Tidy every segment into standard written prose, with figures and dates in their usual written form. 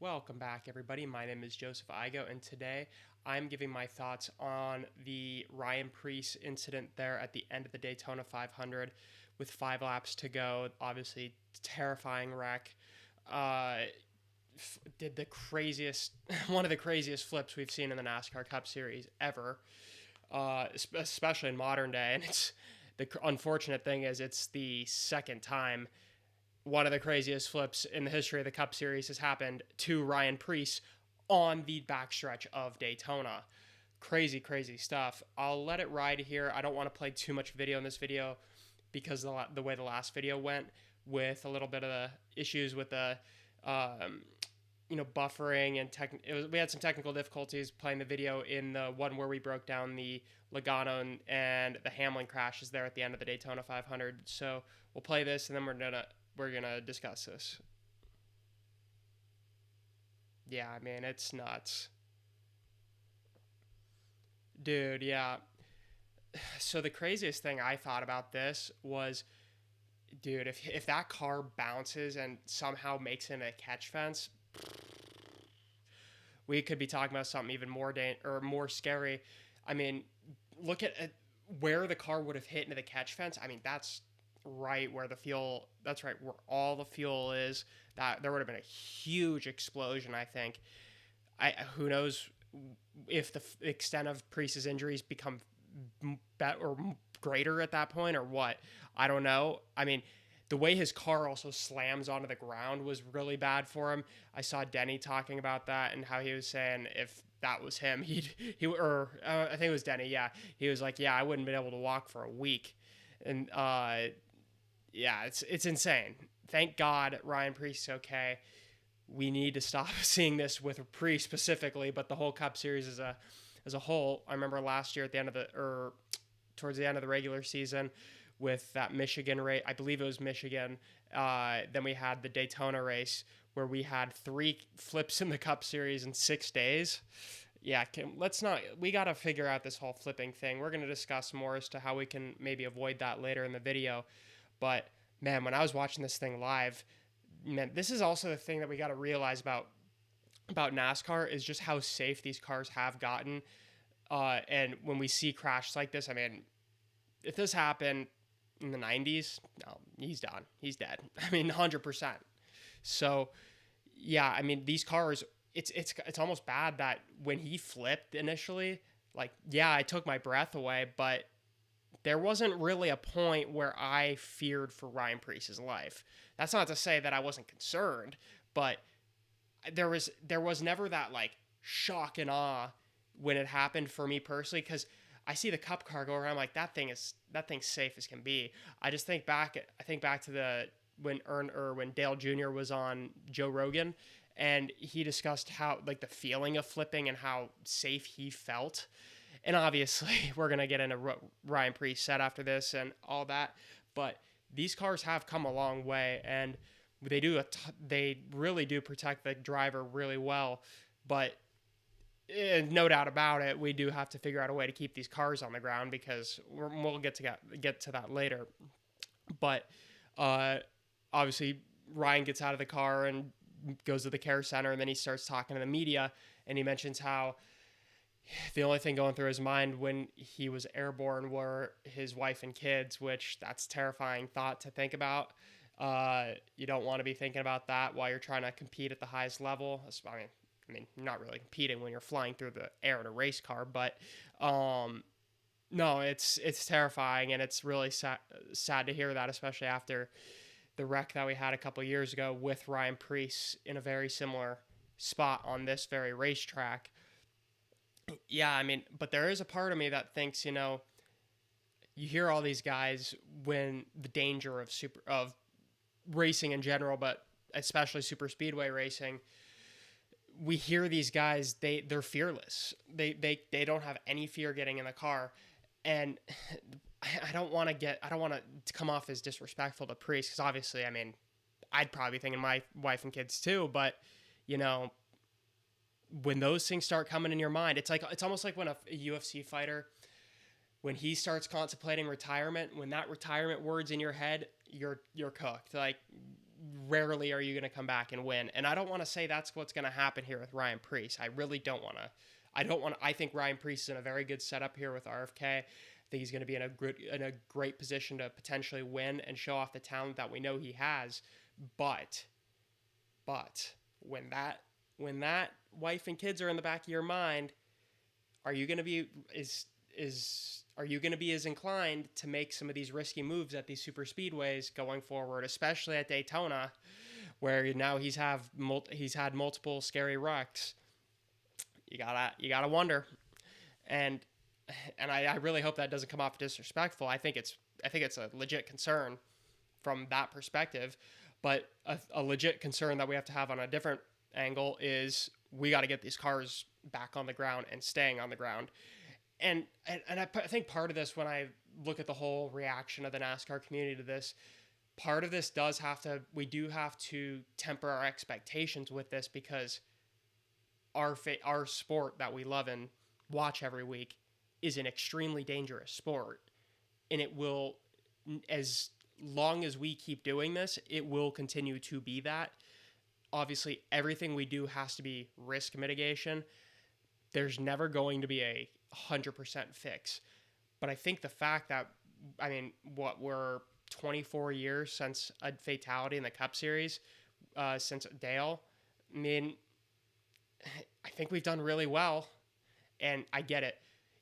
Welcome back, everybody. My name is Joseph Igo, and today I'm giving my thoughts on the Ryan Preece incident there at the end of the Daytona 500 with 5 laps to go. Obviously, terrifying wreck. Uh, did the craziest, one of the craziest flips we've seen in the NASCAR Cup Series ever, especially in modern day. And it's the unfortunate thing is it's the second time one of the craziest flips in the history of the Cup Series has happened to Ryan Preece on the backstretch of Daytona. Crazy, crazy stuff. I'll let it ride here. I don't want to play too much video in this video because the way the last video went with a little bit of the issues with the um, buffering and we had some technical difficulties playing the video in the one where we broke down the Logano and the Hamlin crashes there at the end of the Daytona 500. So we'll play this and then we're gonna discuss this. Yeah, I mean, it's nuts, dude. Yeah. So the craziest thing I thought about this was, dude, if that car bounces and somehow makes it in a catch fence, we could be talking about something even more scary. I mean, look at where the car would have hit into the catch fence. I mean, that's right where the fuel. That's right where all the fuel is. That there would have been a huge explosion. I think. Who knows if the extent of Priest's injuries become or greater at that point or what. I don't know. I mean, the way his car also slams onto the ground was really bad for him. I saw Denny talking about that and how he was saying if that was him, I think it was Denny. Yeah, he was like, yeah, I wouldn't have been able to walk for a week, and yeah, it's insane. Thank God Ryan Preece is okay. We need to stop seeing this with Preece specifically, but the whole Cup Series as a whole. I remember last year at the end of towards the end of the regular season with that Michigan race. I believe it was Michigan. Then we had the Daytona race where we had 3 flips in the Cup Series in 6 days. Yeah, let's not. We got to figure out this whole flipping thing. We're going to discuss more as to how we can maybe avoid that later in the video. But man, when I was watching this thing live, man, this is also the thing that we got to realize about NASCAR is just how safe these cars have gotten. And when we see crashes like this, I mean, if this happened in the 90s, no, he's done. He's dead. I mean, 100%. So, yeah, I mean, these cars, it's almost bad that when he flipped initially, like, yeah, I took my breath away, but there wasn't really a point where I feared for Ryan Preece's life. That's not to say that I wasn't concerned, but there was never that like shock and awe when it happened for me personally because I see the cup car go around like that thing's safe as can be. I think back to the when Dale Jr. was on Joe Rogan and he discussed how like the feeling of flipping and how safe he felt. And obviously we're going to get into Ryan Preece said after this and all that, but these cars have come a long way and they really do protect the driver really well, but no doubt about it, we do have to figure out a way to keep these cars on the ground because we'll get to that later. But obviously, Ryan gets out of the car and goes to the care center, and then he starts talking to the media, and he mentions how the only thing going through his mind when he was airborne were his wife and kids, which that's a terrifying thought to think about. You don't want to be thinking about that while you're trying to compete at the highest level. I mean, not really competing when you're flying through the air in a race car, but no, it's terrifying, and it's really sad to hear that, especially after the wreck that we had a couple years ago with Ryan Preece in a very similar spot on this very racetrack. Yeah, I mean, but there is a part of me that thinks, you hear all these guys when the danger of racing in general, but especially super speedway racing. We hear these guys, they're fearless. They don't have any fear getting in the car. And I don't want to come off as disrespectful to Priest because obviously, I mean, I'd probably be thinking my wife and kids too, but when those things start coming in your mind, it's almost like when a UFC fighter, when he starts contemplating retirement, when that retirement word's in your head, you're cooked. Like rarely are you going to come back and win. And I don't want to say that's what's going to happen here with Ryan Preece. I really don't want to. I think Ryan Preece is in a very good setup here with RFK. I think he's going to be in a great position to potentially win and show off the talent that we know he has. But when that wife and kids are in the back of your mind, are you going to be are you going to be as inclined to make some of these risky moves at these super speedways going forward, especially at Daytona, where now he's had multiple scary wrecks? You gotta wonder, and I really hope that doesn't come off disrespectful. I think it's a legit concern from that perspective, but a legit concern that we have to have on a different angle is we got to get these cars back on the ground and staying on the ground. And I think part of this, when I look at the whole reaction of the NASCAR community to this, part of this we do have to temper our expectations with this, because our sport that we love and watch every week is an extremely dangerous sport, and it will, as long as we keep doing this, it will continue to be that. Obviously, everything we do has to be risk mitigation. There's never going to be a 100% fix. But I think the fact that, we're 24 years since a fatality in the Cup Series, since Dale, I think we've done really well. And I get it.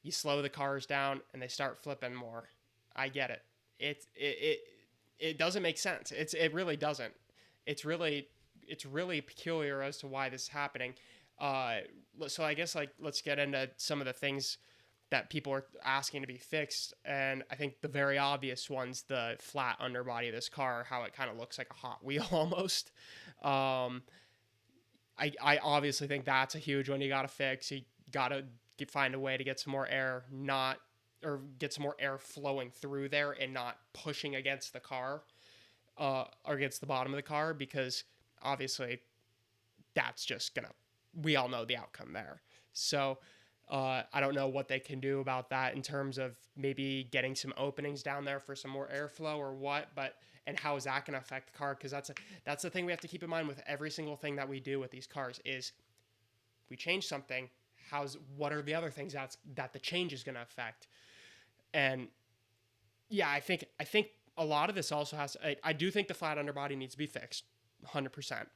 You slow the cars down and they start flipping more. I get it. It doesn't make sense. It really doesn't. It's really peculiar as to why this is happening. So I guess let's get into some of the things that people are asking to be fixed. And I think the very obvious one's the flat underbody of this car, how it kind of looks like a Hot Wheel almost. I obviously think that's a huge one you got to fix. You got to find a way to get some more air, get some more air flowing through there and not pushing against the car, or against the bottom of the car, because obviously that's we all know the outcome there. So I don't know what they can do about that in terms of maybe getting some openings down there for some more airflow or what, and how is that going to affect the car? Because that's the thing we have to keep in mind with every single thing that we do with these cars is we change something. What are the other things that the change is going to affect? And yeah, I think a lot of this also I do think the flat underbody needs to be fixed 100%.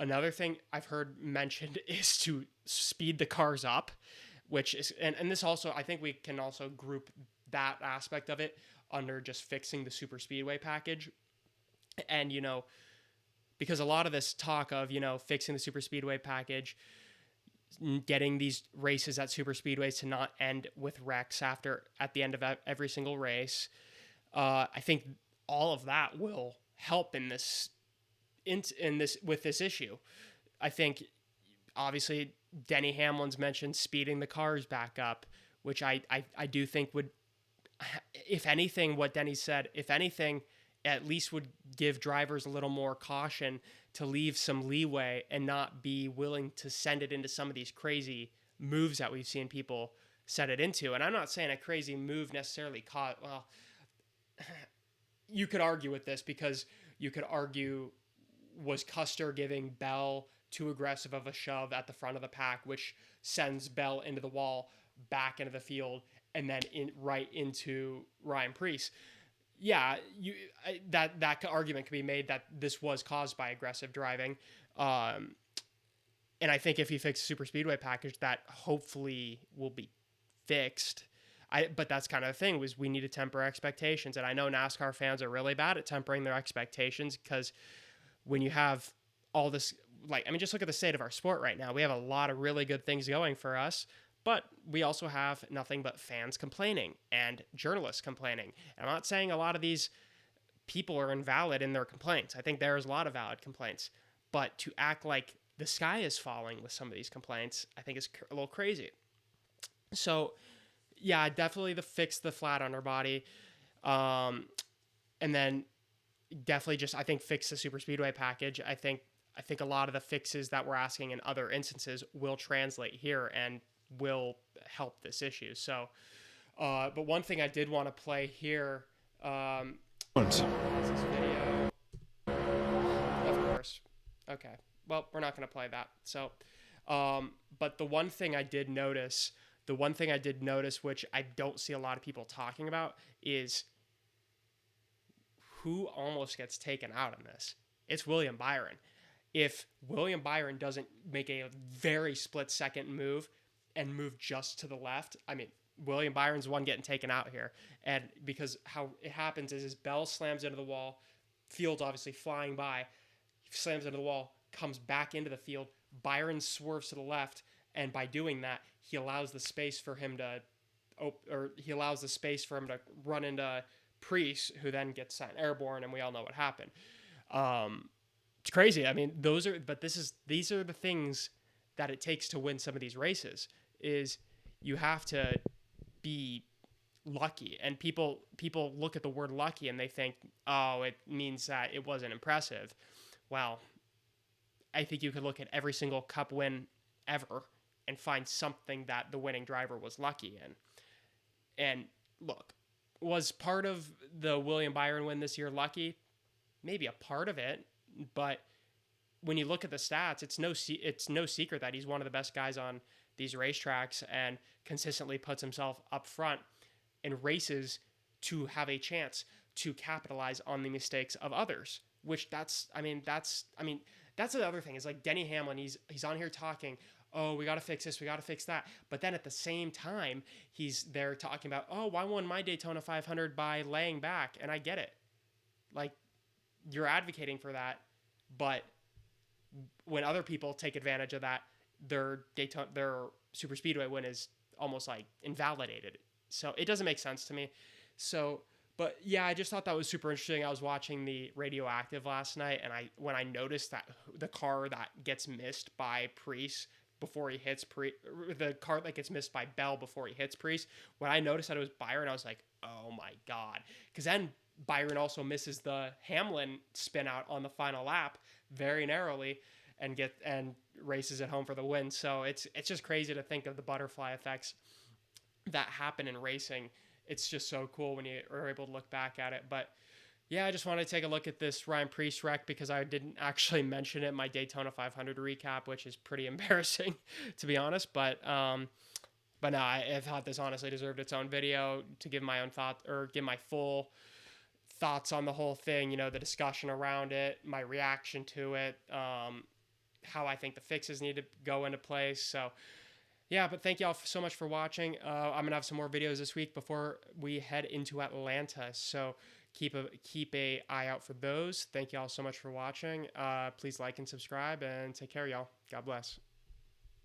Another thing I've heard mentioned is to speed the cars up, which is, and this also, I think we can also group that aspect of it under just fixing the super speedway package. And, because a lot of this talk of, fixing the super speedway package, getting these races at super speedways to not end with wrecks at the end of every single race. I think all of that will help in this with this issue. I think obviously Denny Hamlin's mentioned speeding the cars back up, which I do think would, if anything, what Denny said, if anything, at least would give drivers a little more caution to leave some leeway and not be willing to send it into some of these crazy moves that we've seen people set it into. And I'm not saying a crazy move necessarily caught, well, you could argue with this, because you could argue, was Custer giving Bell too aggressive of a shove at the front of the pack, which sends Bell into the wall, back into the field, and then right into Ryan Preece? Yeah, that argument could be made that this was caused by aggressive driving. And I think if you fix the super speedway package, that hopefully will be fixed. But that's kind of the thing, was we need to temper expectations. And I know NASCAR fans are really bad at tempering their expectations, because when you have all this, just look at the state of our sport right now. We have a lot of really good things going for us, but we also have nothing but fans complaining and journalists complaining. And I'm not saying a lot of these people are invalid in their complaints. I think there's a lot of valid complaints, but to act like the sky is falling with some of these complaints, I think is a little crazy. So yeah, definitely fix the flat underbody. And then definitely just, I think, fix the super speedway package. I think a lot of the fixes that we're asking in other instances will translate here and will help this issue. So, but one thing I did want to play here, this video. Okay. Well, we're not going to play that. So, but the one thing I did notice, which I don't see a lot of people talking about, is who almost gets taken out in this. It's William Byron. If William Byron doesn't make a very split second move and move just to the left, I mean, William Byron's the one getting taken out here. And because how it happens is his bell slams into the wall, field's obviously flying by, slams into the wall, comes back into the field. Byron swerves to the left, and by doing that, he allows the space for him to, run into Preece, who then gets sent airborne, and we all know what happened. It's crazy. I mean, these are the things that it takes to win some of these races. Is you have to be lucky, and people look at the word lucky and they think, oh, it means that it wasn't impressive. Well, I think you could look at every single Cup win ever and find something that the winning driver was lucky in. And look, was part of the William Byron win this year lucky? Maybe a part of it, but when you look at the stats, it's no secret that he's one of the best guys on these racetracks and consistently puts himself up front in races to have a chance to capitalize on the mistakes of others. Which that's the other thing is like Denny Hamlin. He's on here talking, oh, we got to fix this, we got to fix that. But then at the same time, he's there talking about, oh, I won my Daytona 500 by laying back, and I get it. Like, you're advocating for that, but when other people take advantage of that, their super speedway win is almost like invalidated. So it doesn't make sense to me. So, but yeah, I just thought that was super interesting. I was watching the Radioactive last night, and when I noticed that the car that gets missed by Preece before he hits the car that gets missed by Bell before he hits Preece, when I noticed that it was Byron, I was like, oh my God. Because then Byron also misses the Hamlin spin out on the final lap very narrowly and races it home for the win. So it's just crazy to think of the butterfly effects that happen in racing. It's just so cool when you are able to look back at it. But yeah, I just wanted to take a look at this Ryan Preece wreck because I didn't actually mention it in my Daytona 500 recap, which is pretty embarrassing to be honest. But no, I thought this honestly deserved its own video to give my own thought or give my full thoughts on the whole thing. You know, the discussion around it, my reaction to it, how I think the fixes need to go into place. So yeah, but thank y'all so much for watching. I'm gonna have some more videos this week before we head into Atlanta, so keep a eye out for those. Thank y'all so much for watching. Please like and subscribe, and take care, y'all. God bless.